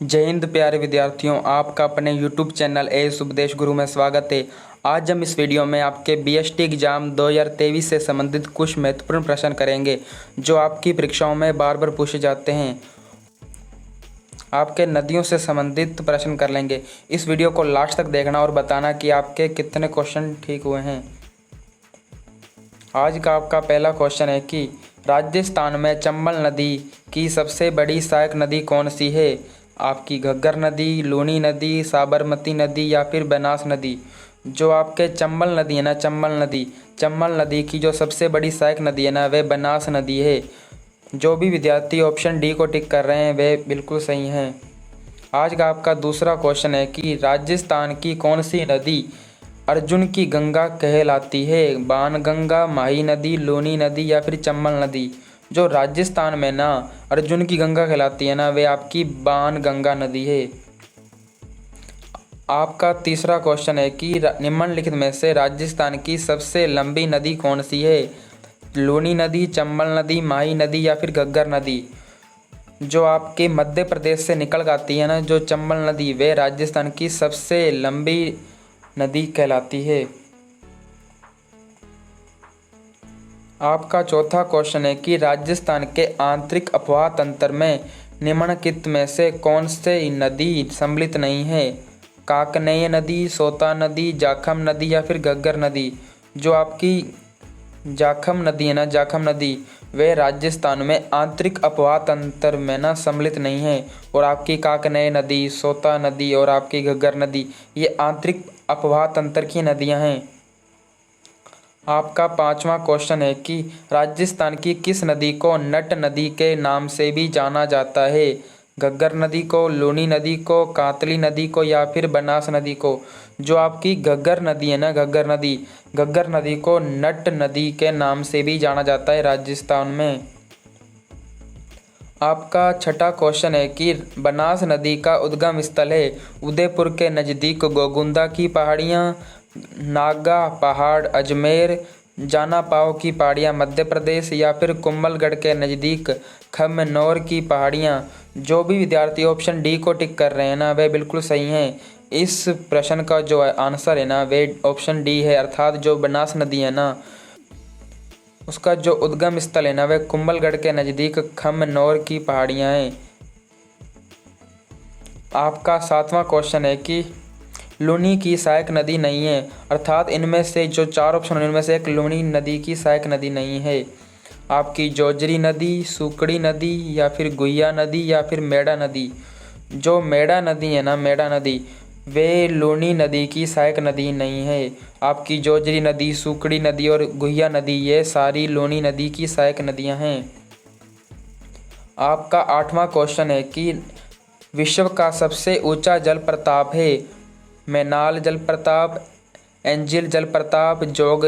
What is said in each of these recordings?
जय हिंद प्यारे विद्यार्थियों, आपका अपने YouTube चैनल एस उपदेश गुरु में स्वागत है। आज हम इस वीडियो में आपके BST एग्जाम 2023 से संबंधित कुछ महत्वपूर्ण प्रश्न करेंगे जो आपकी परीक्षाओं में बार बार पूछे जाते हैं। आपके नदियों से संबंधित प्रश्न कर लेंगे। इस वीडियो को लास्ट तक देखना और बताना कि आपके कितने क्वेश्चन ठीक हुए हैं। आज का आपका पहला क्वेश्चन है कि राजस्थान में चंबल नदी की सबसे बड़ी सहायक नदी कौन सी है? आपकी घग्गर नदी, लूनी नदी, साबरमती नदी या फिर बनास नदी। जो आपके चंबल नदी है ना, चंबल नदी की जो सबसे बड़ी सहायक नदी है ना, वह बनास नदी है। जो भी विद्यार्थी ऑप्शन डी को टिक कर रहे हैं वे बिल्कुल सही हैं। आज का आपका दूसरा क्वेश्चन है कि राजस्थान की कौन सी नदी अर्जुन की गंगा कहलाती है? बाणगंगा, माही नदी, लूनी नदी या फिर चंबल नदी। जो राजस्थान में ना अर्जुन की गंगा कहलाती है ना, वे आपकी बाणगंगा नदी है। आपका तीसरा क्वेश्चन है कि निम्नलिखित में से राजस्थान की सबसे लंबी नदी कौन सी है? लूनी नदी, चंबल नदी, माही नदी या फिर घग्गर नदी। जो आपके मध्य प्रदेश से निकल आती है ना, जो चंबल नदी, वे राजस्थान की सबसे लंबी नदी कहलाती है। आपका चौथा क्वेश्चन है कि राजस्थान के आंतरिक अपवाह तंत्र में निम्नलिखित में से कौन सी नदी सम्मिलित नहीं है? काकनेय नदी, सोता नदी, जाखम नदी या फिर घग्गर नदी। जो आपकी जाखम नदी है ना, जाखम नदी, वे राजस्थान में आंतरिक अपवाह तंत्र में ना सम्मिलित नहीं है। और आपकी काकनेय नदी, सोता नदी और आपकी घग्गर नदी, ये आंतरिक अपवाह तंत्र की नदियां हैं। आपका पांचवा क्वेश्चन है कि राजस्थान की किस नदी को नट नदी के नाम से भी जाना जाता है? घग्गर नदी को, लूनी नदी को, कातली नदी को या फिर बनास नदी को। जो आपकी घग्गर नदी है ना, घग्गर नदी को नट नदी के नाम से भी जाना जाता है राजस्थान में। आपका छठा क्वेश्चन है कि बनास नदी का उद्गम स्थल है उदयपुर के नज़दीक गोगुंदा की पहाड़ियाँ, नागा पहाड़ अजमेर, जाना पाव की पहाड़ियाँ मध्य प्रदेश या फिर कुंभलगढ़ के नज़दीक खमनोर की पहाड़ियाँ। जो भी विद्यार्थी ऑप्शन डी को टिक कर रहे हैं ना, वे बिल्कुल सही हैं। इस प्रश्न का जो आंसर है ना, वे ऑप्शन डी है, अर्थात जो बनास नदी है ना, उसका जो उद्गम स्थल है ना, वह कुंभलगढ़ के नज़दीक खमनोर की पहाड़ियाँ हैं। आपका सातवां क्वेश्चन है कि लूनी की सहायक नदी नहीं है, अर्थात इनमें से जो चार ऑप्शन हैं इनमें से एक लूनी नदी की सहायक नदी नहीं है। आपकी जोजरी नदी, सुकड़ी नदी या फिर गुहिया नदी या फिर मेड़ा नदी। जो मेड़ा नदी है ना, मेड़ा नदी, वे लूनी नदी की सहायक नदी नहीं है। आपकी जोजरी नदी, सुकड़ी नदी और गुहिया नदी, ये सारी लूनी नदी की सहायक नदियां हैं। आपका आठवां क्वेश्चन है कि विश्व का सबसे ऊंचा जलप्रपात है? मैनाल जलप्रपात, एंजिल जलप्रपात, जोग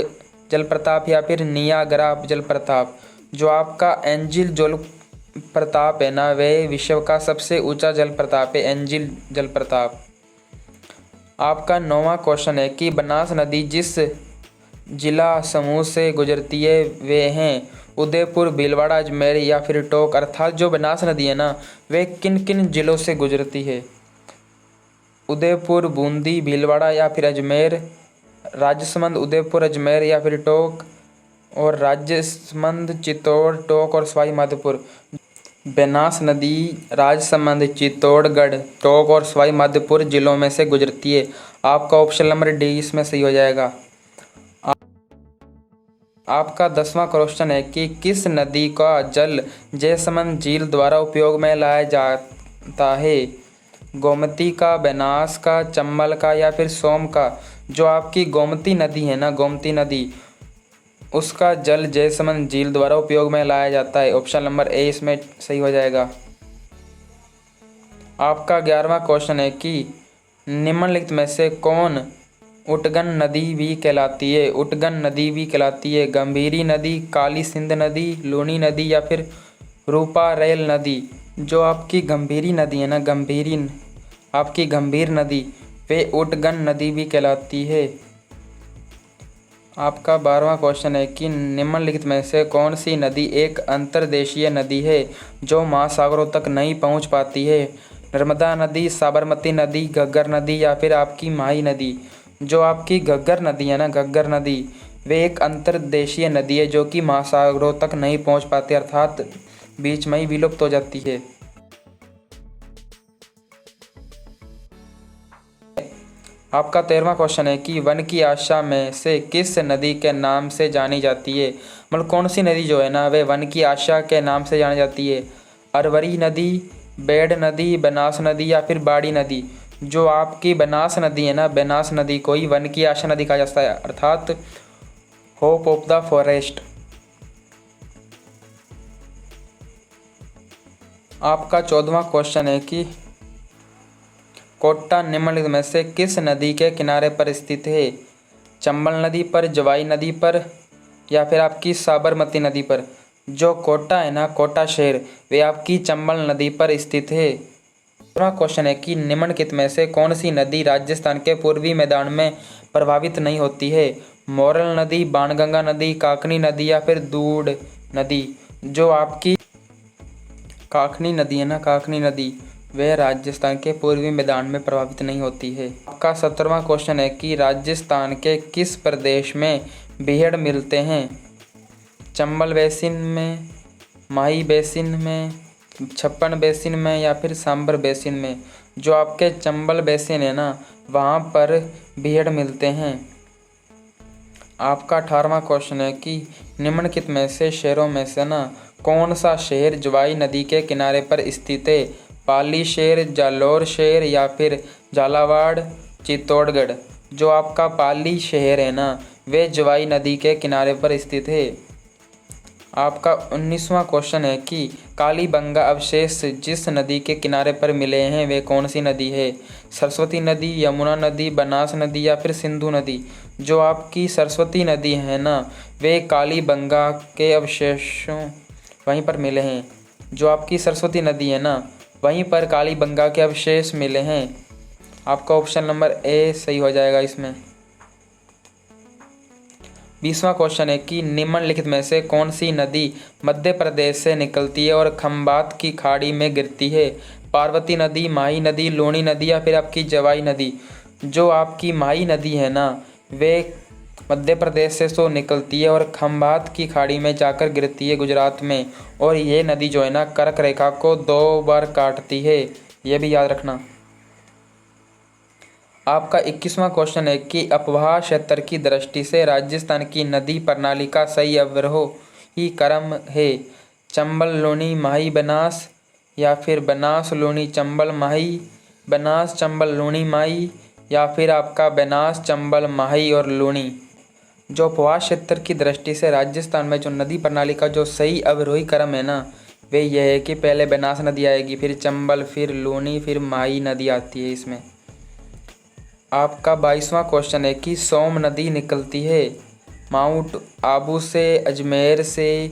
जलप्रपात या फिर नियाग्रा जलप्रपात। जो आपका एंजिल जलप्रपात है ना, वे विश्व का सबसे ऊंचा जलप्रपात है, एंजिल जलप्रपात। आपका नौवां क्वेश्चन है कि बनास नदी जिस जिला समूह से गुजरती है वे हैं उदयपुर, भीलवाड़ा, अजमेर या फिर टोंक। अर्थात जो बनास नदी है ना, वे किन किन जिलों से गुजरती है? उदयपुर, बूंदी, भीलवाड़ा या फिर अजमेर, राजसमंद, उदयपुर, अजमेर या फिर टोंक, और राजसमंद, चित्तौड़, टोंक और सवाई माधोपुर। बनास नदी राजसमंद, चित्तौड़गढ़, टोंक और सवाई माधोपुर जिलों में से गुजरती है। आपका ऑप्शन नंबर डी इसमें सही हो जाएगा। आपका 10वां क्वेश्चन है कि किस नदी का जल जयसमंद झील द्वारा उपयोग में लाया जाता है? गोमती का, बनास का, चंबल का या फिर सोम का। जो आपकी गोमती नदी है ना, गोमती नदी, उसका जल जयसमंद झील द्वारा उपयोग में लाया जाता है। ऑप्शन नंबर ए इसमें सही हो जाएगा। आपका 11वां क्वेश्चन है कि निम्नलिखित में से कौन उटगन नदी भी कहलाती है? उटगन नदी भी कहलाती है गंभीरी नदी, काली सिंध नदी, लूनी नदी या फिर रूपा रेल नदी। जो आपकी गंभीरी नदी है ना, आपकी गंभीर नदी, वे उटगन नदी भी कहलाती है। आपका 12वां क्वेश्चन है कि निम्नलिखित में से कौन सी नदी एक अंतर्देशीय नदी है जो महासागरों तक नहीं पहुंच पाती है? नर्मदा नदी, साबरमती नदी, घग्गर नदी या फिर आपकी माही नदी। जो आपकी घग्गर नदी है ना, घग्गर नदी, वे एक अंतर्देशीय नदी है जो कि महासागरों तक नहीं पहुंच पाती, अर्थात बीच में ही विलुप्त हो जाती है। आपका 13वां क्वेश्चन है कि वन की आशा में से किस नदी के नाम से जानी जाती है। मतलब कौन सी नदी जो है ना, वे वन की आशा के नाम से जानी जाती है। अरवरी नदी, बेड नदी, बनास नदी या फिर बाड़ी नदी। जो आपकी बनास नदी है ना, बनास नदी को ही वन की आशा नदी कहा जाता है, अर्थात होप ऑफ द फॉरेस्ट। आपका 14वां क्वेश्चन है कि कोट्टा निम्नलिखित में से किस नदी के किनारे पर स्थित है। चंबल नदी पर, जवाई नदी पर या फिर आपकी साबरमती नदी पर। जो कोटा है ना, कोटा शहर, वे आपकी चंबल नदी पर स्थित है। दूसरा क्वेश्चन है कि निम्नलिखित में से कौन सी नदी राजस्थान के पूर्वी मैदान में प्रभावित नहीं होती है। मोरल नदी, बाणगंगा नदी, काकनी नदी या फिर दूध नदी। जो आपकी काकनी नदी है ना, काकनी नदी, वह राजस्थान के पूर्वी मैदान में प्रभावित नहीं होती है। आपका 17वां क्वेश्चन है कि राजस्थान के किस प्रदेश में बीहड़ मिलते हैं। चंबल बेसिन में, माही बेसिन में, छप्पन बेसिन में या फिर सांबर बेसिन में। जो आपके चंबल बेसिन है ना, वहाँ पर बीहड़ मिलते हैं। आपका 18वां क्वेश्चन है कि निम्नलिखित में से शहरों में से ना कौन सा शहर जवाई नदी के किनारे पर स्थित है। पाली शहर, जालौर शहर या फिर झालावाड़, चित्तौड़गढ़। जो आपका पाली शहर है ना, वे जवाई नदी के किनारे पर स्थित है। आपका 19वां क्वेश्चन है कि कालीबंगा अवशेष जिस नदी के किनारे पर मिले हैं वे कौन सी नदी है। सरस्वती नदी, यमुना नदी, बनास नदी या फिर सिंधु नदी। जो आपकी सरस्वती नदी है ना, वे कालीबंगा के अवशेषों वहीं पर मिले हैं। जो आपकी सरस्वती नदी है ना, वहीं पर कालीबंगा के अवशेष मिले हैं। आपका ऑप्शन नंबर ए सही हो जाएगा इसमें। 20वां क्वेश्चन है कि निम्नलिखित में से कौन सी नदी मध्य प्रदेश से निकलती है और खंबात की खाड़ी में गिरती है। पार्वती नदी, माही नदी, लूणी नदी या फिर आपकी जवाई नदी। जो आपकी माही नदी है ना, वे मध्य प्रदेश से तो निकलती है और खंबात की खाड़ी में जाकर गिरती है गुजरात में। और ये नदी जो है ना, कर्क रेखा को 2 बार काटती है, ये भी याद रखना। आपका 21वां क्वेश्चन है कि अपवाह क्षेत्र की दृष्टि से राजस्थान की नदी प्रणाली का सही अवरोही क्रम है। चंबल, लूणी, माही, बनास या फिर बनास, लूणी, चंबल, माही, बनास, चंबल, लूणी, माही या फिर आपका बनास, चंबल, माही और लूणी। जो अपवाह क्षेत्र की दृष्टि से राजस्थान में जो नदी प्रणाली का जो सही अवरोही क्रम है ना, वे यह है कि पहले बनास नदी आएगी, फिर चंबल, फिर लूणी, फिर माही नदी आती है इसमें। आपका 22वां क्वेश्चन है कि सोम नदी निकलती है माउंट आबू से, अजमेर से,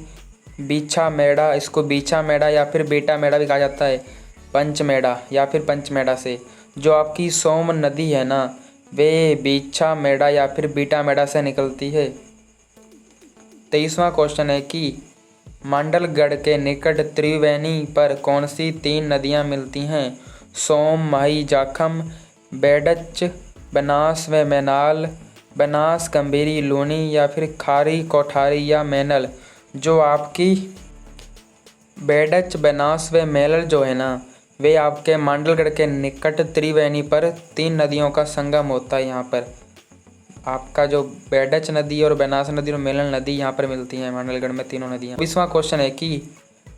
बीछा मेड़ा, इसको बीछा मेड़ा या फिर बेटा मेड़ा भी कहा जाता है, पंचमेड़ा या फिर पंचमेड़ा से। जो आपकी सोम नदी है ना, वे बीछा मेड़ा या फिर बीटा मेड़ा से निकलती है। 23वां क्वेश्चन है कि मांडलगढ़ के निकट त्रिवेणी पर कौन सी 3 नदियां मिलती हैं। सोम, माही, जाखम, बेडच, बनास व मैनाल, बनास, गंभीरी, लूणी या फिर खारी, कोठारी या मैनल। जो आपकी बेडच, बनास व मैनल जो है ना, वे आपके मांडलगढ़ के निकट त्रिवेणी पर 3 नदियों का संगम होता है। यहाँ पर आपका जो बेडच नदी और बनास नदी और मेलन नदी यहाँ पर मिलती हैं मांडलगढ़ में, तीनों नदियाँ। 20वां क्वेश्चन है कि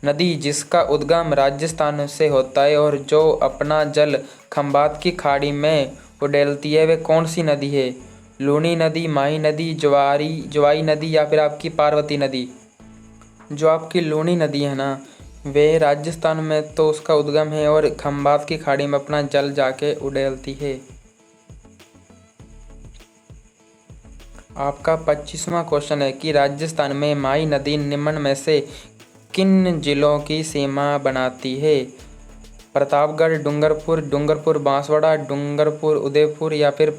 नदी जिसका उद्गम राजस्थान से होता है और जो अपना जल खंबात की खाड़ी में उड़ेलती है, वे कौन सी नदी है। लूणी नदी, माही नदी, जवाई नदी या फिर आपकी पार्वती नदी। जो आपकी लूणी नदी है ना, वे राजस्थान में तो उसका उद्गम है और खंबात की खाड़ी में अपना जल जाके उड़ेलती है। आपका 25वां क्वेश्चन है कि राजस्थान में माही नदी निम्न में से किन जिलों की सीमा बनाती है। प्रतापगढ़, डूंगरपुर, बांसवाड़ा, डूंगरपुर, उदयपुर या फिर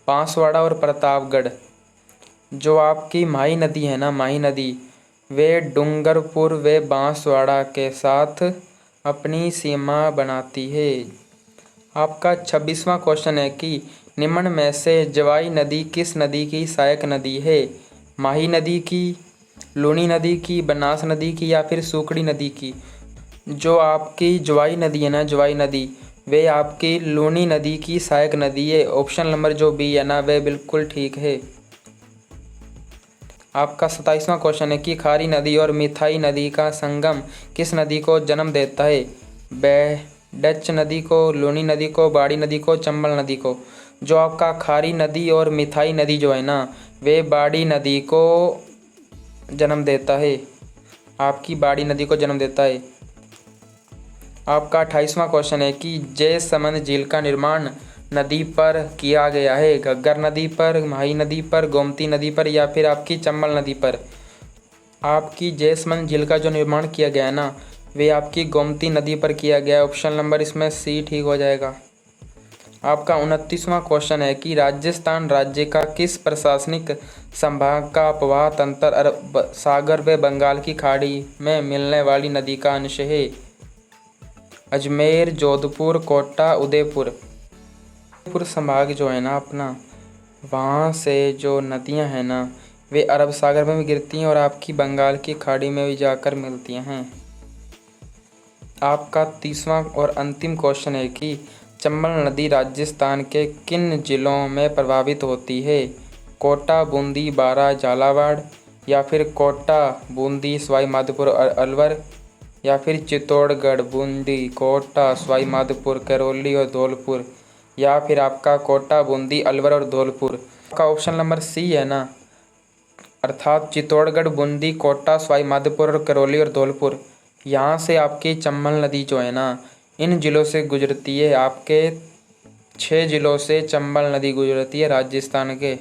बांसवाड़ा और प्रतापगढ़। जो आपकी माही नदी है ना, माही नदी, वे डूंगरपुर व बांसवाड़ा के साथ अपनी सीमा बनाती है। आपका 26वां क्वेश्चन है कि निम्न में से जवाई नदी किस नदी की सहायक नदी है? माही नदी की, लूनी नदी की, बनास नदी की या फिर सूखड़ी नदी की? जो आपकी जवाई नदी है ना, जवाई नदी, वे आपकी लूनी नदी की सहायक नदी है। ऑप्शन नंबर जो बी है ना, वह बिल्कुल ठीक है। आपका 27वां क्वेश्चन है कि खारी नदी और मिथाई नदी का संगम किस नदी को जन्म देता है? बेडच नदी को, लूनी नदी को, बाड़ी नदी को, चंबल नदी को? जो आपका खारी नदी और मिथाई नदी जो है ना, वे बाड़ी नदी को जन्म देता है, आपकी बाड़ी नदी को जन्म देता है। आपका 28वां क्वेश्चन है कि जयसमंद झील का निर्माण नदी पर किया गया है? घग्गर नदी पर, माही नदी पर, गोमती नदी पर या फिर आपकी चंबल नदी पर? आपकी जयसमंद झील का जो निर्माण किया गया है ना, वे आपकी गोमती नदी पर किया गया है। ऑप्शन नंबर इसमें सी ठीक हो जाएगा। आपका 29वां क्वेश्चन है कि राजस्थान राज्य का किस प्रशासनिक संभाग का अपवाह तंत्र अरब सागर व बंगाल की खाड़ी में मिलने वाली नदी का अंश है? अजमेर, जोधपुर, कोटा, उदयपुर? उदयपुर संभाग जो है ना अपना, वहाँ से जो नदियाँ हैं ना, वे अरब सागर में भी गिरती हैं और आपकी बंगाल की खाड़ी में भी जाकर मिलती हैं। आपका 30वां और अंतिम क्वेश्चन है कि चंबल नदी राजस्थान के किन जिलों में प्रवाहित होती है? कोटा, बूंदी, बारा, झालावाड़ या फिर कोटा, बूंदी, सवाई माधोपुर और अलवर या फिर चित्तौड़गढ़, बूंदी, कोटा, सवाई माधोपुर, करौली और धौलपुर या फिर आपका कोटा, बूंदी, अलवर और धौलपुर? आपका ऑप्शन नंबर सी है ना, अर्थात चित्तौड़गढ़, बूंदी, कोटा, सवाई माधोपुर और करौली और धौलपुर। यहाँ से आपकी चंबल नदी जो है ना, इन जिलों से गुजरती है। आपके 6 जिलों से चंबल नदी गुजरती है राजस्थान के।